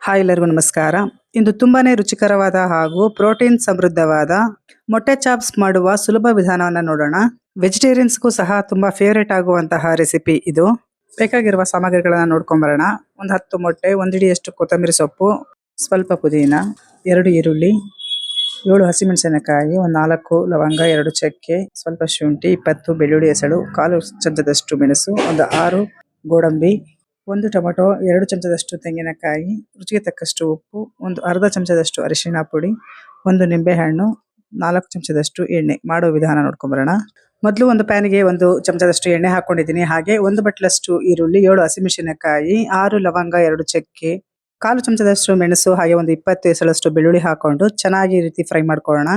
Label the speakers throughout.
Speaker 1: Hi ಎಲ್ಲರಿಗೂ ನಮಸ್ಕಾರ. ಇಂದು ತುಂಬಾನೇ ರುಚಿಕರವಾದ ಹಾಗೂ ಪ್ರೋಟೀನ್ ಸಮೃದ್ಧವಾದ ಮೊಟ್ಟೆ ಚಾಪ್ಸ್ ಮಾಡುವ ಸುಲಭ ವಿಧಾನವನ್ನು ನೋಡೋಣ. ವೆಜಿಟೇರಿಯನ್ಸ್ಗೂ ಸಹ ತುಂಬಾ ಫೇವರೇಟ್ ಆಗುವಂತಹ ರೆಸಿಪಿ ಇದು. ಬೇಕಾಗಿರುವ ಸಾಮಗ್ರಿಗಳನ್ನ ನೋಡ್ಕೊಂಬರೋಣ. ಒಂದು 10 ಮೊಟ್ಟೆ, 1 ಹಿಡಿಯಷ್ಟು ಕೊತ್ತಂಬರಿ ಸೊಪ್ಪು, ಸ್ವಲ್ಪ ಪುದೀನ, 2 ಈರುಳ್ಳಿ, 7 ಹಸಿಮೆಣಸಿನಕಾಯಿ, 4 ಲವಂಗ, 2 ಚಕ್ಕೆ, ಸ್ವಲ್ಪ ಶುಂಠಿ, 20 ಬೆಳ್ಳುಳ್ಳಿ ಎಸಳು, 1/4 ಚಮಚದಷ್ಟು ಮೆಣಸು, ಒಂದು 6 ಗೋಡಂಬಿ, 1 ಟೊಮೆಟೊ, 2 ಚಮಚದಷ್ಟು ತೆಂಗಿನಕಾಯಿ, ರುಚಿಗೆ ತಕ್ಕಷ್ಟು ಉಪ್ಪು, ಒಂದು ಅರ್ಧ ಚಮಚದಷ್ಟು ಅರಿಶಿಣ ಪುಡಿ, 1 ನಿಂಬೆಹಣ್ಣು, 4 ಚಮಚದಷ್ಟು ಎಣ್ಣೆ. ಮಾಡೋ ವಿಧಾನ ನೋಡ್ಕೊಂಬರೋಣ. ಮೊದಲು ಒಂದು ಪ್ಯಾನಿಗೆ 1 ಚಮಚದಷ್ಟು ಎಣ್ಣೆ ಹಾಕೊಂಡಿದ್ದೀನಿ. ಹಾಗೆ 1 ಬಟ್ಲಷ್ಟು ಈರುಳ್ಳಿ, 7 ಹಸಿಮೆಣಸಿನಕಾಯಿ, 6 ಲವಂಗ, 2 ಚಕ್ಕೆ, 1/4 ಚಮಚದಷ್ಟು ಮೆಣಸು, ಹಾಗೆ ಒಂದು 20 ಎಸಳಷ್ಟು ಬೆಳ್ಳುಳ್ಳಿ ಹಾಕೊಂಡು ಚೆನ್ನಾಗಿ ಈ ರೀತಿ ಫ್ರೈ ಮಾಡ್ಕೊಳ್ಳೋಣ.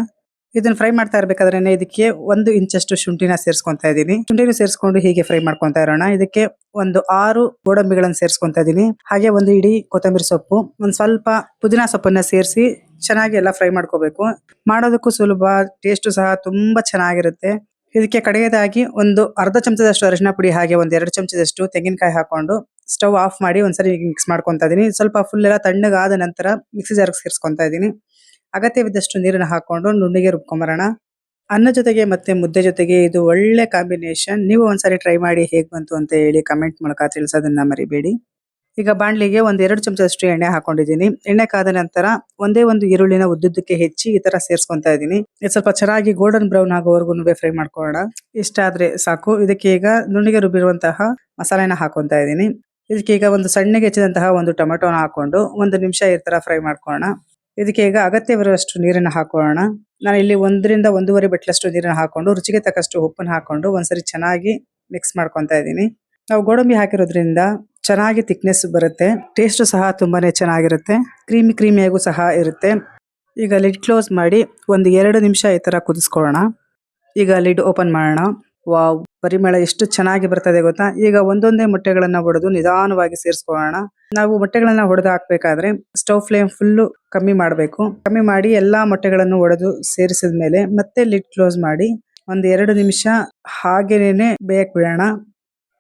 Speaker 1: ಇದನ್ನ ಫ್ರೈ ಮಾಡ್ತಾ ಇರ್ಬೇಕಾದ್ರೆ ಇದಕ್ಕೆ 1 ಇಂಚಷ್ಟು ಶುಂಠಿನ ಸೇರಿಸ್ಕೊಂತಾ ಇದ್ದೀನಿ. ಶುಂಠಿನ ಸೇರಿಸ್ಕೊಂಡು ಹೀಗೆ ಫ್ರೈ ಮಾಡ್ಕೊಂತಾ ಇರೋಣ. ಇದಕ್ಕೆ ಒಂದು 6 ಗೋಡಂಬಿಗಳನ್ನು ಸೇರಿಸ್ಕೊಂತಾ ಇದ್ದೀನಿ. ಹಾಗೆ 1 ಇಡೀ ಕೊತ್ತಂಬರಿ ಸೊಪ್ಪು, ಒಂದು ಸ್ವಲ್ಪ ಪುದೀನ ಸೊಪ್ಪನ್ನ ಸೇರಿಸಿ ಚೆನ್ನಾಗಿ ಎಲ್ಲ ಫ್ರೈ ಮಾಡ್ಕೋಬೇಕು. ಮಾಡೋದಕ್ಕೂ ಸುಲಭ, ಟೇಸ್ಟ್ ಸಹ ತುಂಬಾ ಚೆನ್ನಾಗಿರುತ್ತೆ. ಇದಕ್ಕೆ ಕಡೆಯದಾಗಿ ಒಂದು ಅರ್ಧ ಚಮಚದಷ್ಟು ಅರಿಶಿನ ಪುಡಿ, ಹಾಗೆ 2 ಚಮಚದಷ್ಟು ತೆಂಗಿನಕಾಯಿ ಹಾಕೊಂಡು ಸ್ಟವ್ ಆಫ್ ಮಾಡಿ ಒಂದ್ಸರಿ ಮಿಕ್ಸ್ ಮಾಡ್ಕೊಂತಾ ಇದೀನಿ. ಸ್ವಲ್ಪ ಫುಲ್ ಎಲ್ಲ ತಣ್ಣಗಾದ ನಂತರ ಮಿಕ್ಸಿ ಜಾರ್ಗೆ ಸೇರಿಸ್ಕೊಂತಾ ಇದೀನಿ. ಅಗತ್ಯವಿದ್ದಷ್ಟು ನೀರನ್ನು ಹಾಕೊಂಡು ನುಣ್ಣಗೆ ರುಬ್ಕೊಂಬರೋಣ. ಅನ್ನ ಜೊತೆಗೆ ಮತ್ತೆ ಮುದ್ದೆ ಜೊತೆಗೆ ಇದು ಒಳ್ಳೆ ಕಾಂಬಿನೇಷನ್. ನೀವು ಒಂದ್ಸರಿ ಟ್ರೈ ಮಾಡಿ ಹೇಗ್ ಬಂತು ಅಂತ ಹೇಳಿ ಕಮೆಂಟ್ ಮೂಲಕ ತಿಳಿಸೋದನ್ನ ಮರಿಬೇಡಿ. ಈಗ ಬಾಣಲಿಗೆ 2 ಚಮಚದಷ್ಟು ಎಣ್ಣೆ ಹಾಕೊಂಡಿದ್ದೀನಿ. ಎಣ್ಣೆ ಕಾದ ನಂತರ ಒಂದೇ ಒಂದು ಈರುಳ್ಳಿನ ಉದ್ದುದ್ದಕ್ಕೆ ಹೆಚ್ಚಿ ಈ ತರ ಸೇರಿಸ್ಕೊಂತಾ ಇದ್ದೀನಿ. ಇದು ಸ್ವಲ್ಪ ಚೆನ್ನಾಗಿ ಗೋಲ್ಡನ್ ಬ್ರೌನ್ ಆಗೋವರೆಗೂ ಫ್ರೈ ಮಾಡ್ಕೊಳ್ಳೋಣ. ಇಷ್ಟ ಆದ್ರೆ ಸಾಕು. ಇದಕ್ಕೆ ಈಗ ನುಣ್ಣಗೆ ರುಬ್ಬಿರುವಂತಹ ಮಸಾಲೆನ ಹಾಕೊಂತಾ ಇದ್ದೀನಿ. ಇದಕ್ಕೆ ಈಗ ಒಂದು ಸಣ್ಣಗೆ ಹೆಚ್ಚಿದಂತಹ 1 ಟೊಮೆಟೊನ ಹಾಕೊಂಡು 1 ನಿಮಿಷ ಈ ತರ ಫ್ರೈ ಮಾಡ್ಕೊಳ್ಳೋಣ. ಇದಕ್ಕೆ ಈಗ ಅಗತ್ಯವಿರುವಷ್ಟು ನೀರನ್ನು ಹಾಕೊಳ್ಳೋಣ. ನಾನು ಇಲ್ಲಿ 1 ರಿಂದ 1.5 ಬಟ್ಲಷ್ಟು ನೀರನ್ನು ಹಾಕೊಂಡು ರುಚಿಗೆ ತಕ್ಕಷ್ಟು ಉಪ್ಪನ್ನು ಹಾಕೊಂಡು ಒಂದ್ಸರಿ ಚೆನ್ನಾಗಿ ಮಿಕ್ಸ್ ಮಾಡ್ಕೊಂತಾ ಇದ್ದೀನಿ. ನಾವು ಗೋಡಂಬಿ ಹಾಕಿರೋದ್ರಿಂದ ಚೆನ್ನಾಗಿ ಥಿಕ್ನೆಸ್ ಬರುತ್ತೆ. ಟೇಸ್ಟ್ ಸಹ ತುಂಬಾನೇ ಚೆನ್ನಾಗಿರುತ್ತೆ. ಕ್ರೀಮಿಯಾಗೂ ಸಹ ಇರುತ್ತೆ. ಈಗ ಲಿಡ್ ಕ್ಲೋಸ್ ಮಾಡಿ ಒಂದು 2 ನಿಮಿಷ ಈ ತರ ಕುದಿಸ್ಕೊಳ್ಳೋಣ. ಈಗ ಲಿಡ್ ಓಪನ್ ಮಾಡೋಣ. ವಾವ್, ಪರಿಮಳ ಎಷ್ಟು ಚೆನ್ನಾಗಿ ಬರ್ತದೆ ಗೊತ್ತಾ. ಈಗ ಒಂದೊಂದೇ ಮೊಟ್ಟೆಗಳನ್ನ ಒಡೆದು ನಿಧಾನವಾಗಿ ಸೇರಿಸ್ಕೊಳ್ಳೋಣ. ನಾವು ಮೊಟ್ಟೆಗಳನ್ನ ಹೊಡೆದು ಹಾಕ್ಬೇಕಾದ್ರೆ ಸ್ಟವ್ ಫ್ಲೇಮ್ ಫುಲ್ಲು ಕಮ್ಮಿ ಮಾಡಬೇಕು. ಕಮ್ಮಿ ಮಾಡಿ ಎಲ್ಲಾ ಮೊಟ್ಟೆಗಳನ್ನು ಒಡೆದು ಸೇರಿಸಿದ ಮೇಲೆ ಮತ್ತೆ ಲಿಡ್ ಕ್ಲೋಸ್ ಮಾಡಿ ಒಂದು 2 ನಿಮಿಷ ಹಾಗೇನೆ ಬೇಯಕ್ ಬಿಡೋಣ.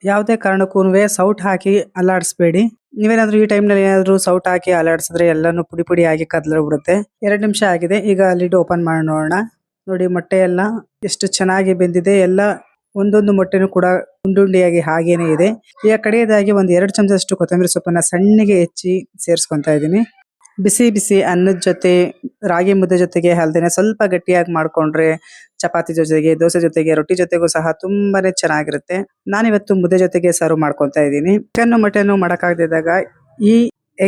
Speaker 1: ಯಾವುದೇ ಕಾರಣಕ್ಕೂ ಸೌಟ್ ಹಾಕಿ ಅಲ್ಲಾಡಿಸ್ಬೇಡಿ. ನೀವೇನಾದ್ರೂ ಈ ಟೈಮ್ನಲ್ಲಿ ಏನಾದ್ರು ಸೌಟ್ ಹಾಕಿ ಅಲ್ಲಾಡಿಸಿದ್ರೆ ಎಲ್ಲಾನು ಪುಡಿ ಪುಡಿ ಆಗಿ ಕದಲ್ಬಿಡುತ್ತೆ. 2 ನಿಮಿಷ ಆಗಿದೆ. ಈಗ ಲಿಡ್ ಓಪನ್ ಮಾಡಿ ನೋಡೋಣ. ನೋಡಿ, ಮೊಟ್ಟೆ ಎಲ್ಲ ಎಷ್ಟು ಚೆನ್ನಾಗಿ ಬೆಂದಿದೆ. ಎಲ್ಲ ಒಂದೊಂದು ಮೊಟ್ಟೆನೂ ಕೂಡ ಉಂಡುಂಡಿಯಾಗಿ ಹಾಗೇನೆ ಇದೆ. ಈಗ ಕಡೆಯದಾಗಿ 2 ಚಮಚದಷ್ಟು ಕೊತ್ತಂಬರಿ ಸೊಪ್ಪನ್ನ ಸಣ್ಣಗೆ ಹೆಚ್ಚಿ ಸೇರಿಸ್ಕೊಂತಾ ಇದ್ದೀನಿ. ಬಿಸಿ ಬಿಸಿ ಅನ್ನದ ಜೊತೆ, ರಾಗಿ ಮುದ್ದೆ ಜೊತೆಗೆ ಅಲ್ದೇನೆ ಸ್ವಲ್ಪ ಗಟ್ಟಿಯಾಗಿ ಮಾಡ್ಕೊಂಡ್ರೆ ಚಪಾತಿ ಜೊತೆಗೆ, ದೋಸೆ ಜೊತೆಗೆ, ರೊಟ್ಟಿ ಜೊತೆಗೂ ಸಹ ತುಂಬಾನೇ ಚೆನ್ನಾಗಿರುತ್ತೆ. ನಾನಿವತ್ತು ಮುದ್ದೆ ಜೊತೆಗೆ ಸರ್ವ್ ಮಾಡ್ಕೊಂತಾ ಇದ್ದೀನಿ. ಚಿಕನ್ ಮಟನ್ ಮಾಡಕ್ಕಾಗದಿದ್ದಾಗ ಈ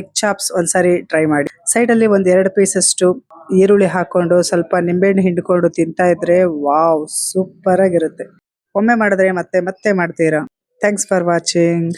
Speaker 1: ಎಗ್ ಚಾಪ್ಸ್ ಒಂದ್ಸಾರಿ ಟ್ರೈ ಮಾಡಿ. ಸೈಡ್ ಅಲ್ಲಿ 2 ಪೀಸ್ ಅಷ್ಟು ಈರುಳ್ಳಿ ಹಾಕೊಂಡು ಸ್ವಲ್ಪ ನಿಂಬೆಹಣ್ಣು ಹಿಂಡ್ಕೊಂಡು ತಿಂತಾ ಇದ್ರೆ ವಾವ್, ಸೂಪರ್ ಆಗಿರುತ್ತೆ. ಒಮ್ಮೆ ಮಾಡಿದ್ರೆ ಮತ್ತೆ ಮತ್ತೆ ಮಾಡ್ತೀರಾ. Thanks for watching.